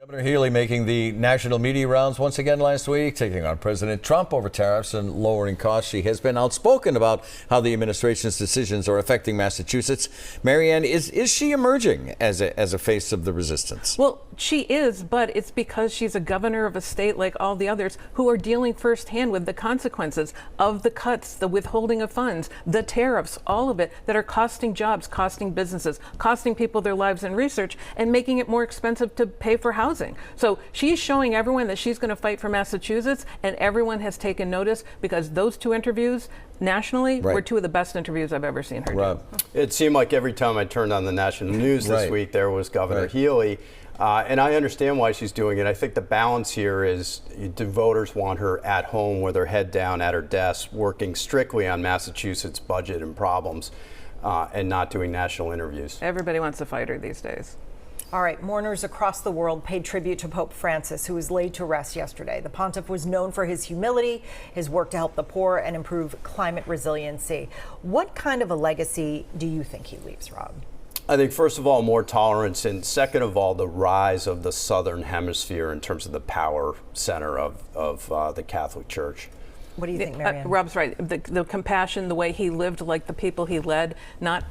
Governor Healy making the national media rounds once again last week, taking on President Trump over tariffs and lowering costs. She has been outspoken about how the administration's decisions are affecting Massachusetts. Marianne, is she emerging as a face of the resistance? Well, she is, but it's because she's a governor of a state like all the others who are dealing firsthand with the consequences of the cuts, the withholding of funds, the tariffs, all of it that are costing jobs, costing businesses, costing people their lives and research, and making it more expensive to pay for housing. So she's showing everyone that she's going to fight for Massachusetts, and everyone has taken notice because those two interviews nationally were two of the best interviews I've ever seen her do. It seemed like every time I turned on the national news this week, there was Governor Healy. And I understand why she's doing it. I think the balance here is the voters want her at home with her head down at her desk, working strictly on Massachusetts budget and problems, and not doing national interviews. Everybody wants to fight her these days. All right, mourners across the world paid tribute to Pope Francis, who was laid to rest yesterday. The pontiff was known for his humility, his work to help the poor and improve climate resiliency. What kind of a legacy do you think he leaves, Rob? I think, first of all, more tolerance, and second of all, the rise of the Southern Hemisphere in terms of the power center of the Catholic Church. What do you think, Marianne? Rob's right. The compassion, the way he lived like the people he led, not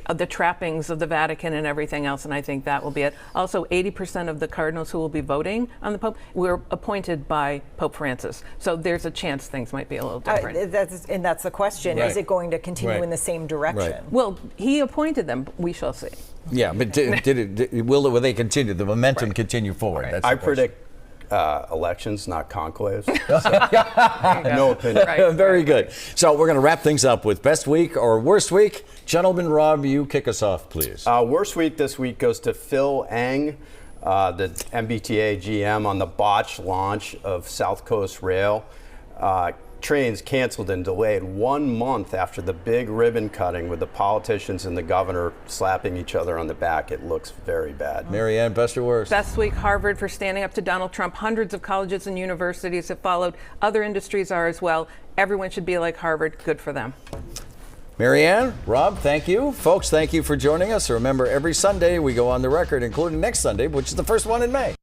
the trappings of the Vatican and everything else, and I think that will be it. Also, 80% of the cardinals who will be voting on the Pope were appointed by Pope Francis, so there's a chance things might be a little different. That's the question. Is it going to continue in the same direction? Well, he appointed them. We shall see. Yeah, but will they continue? The momentum continue forward? That's I predict elections, not conclaves. So, no opinion. Very good. So we're going to wrap things up with best week or worst week. Gentlemen, Rob, you kick us off, please. Worst week this week goes to Phil Eng, the MBTA GM, on the botched launch of South Coast Rail. Trains canceled and delayed 1 month after the big ribbon cutting with the politicians and the governor slapping each other on the back. It looks very bad. Marianne, best or worst? Best week, Harvard for standing up to Donald Trump. Hundreds of colleges and universities have followed. Other industries are as well. Everyone should be like Harvard. Good for them. Marianne, Rob, thank you. Folks, thank you for joining us. Remember, every Sunday we go on the record, including next Sunday, which is the first one in May.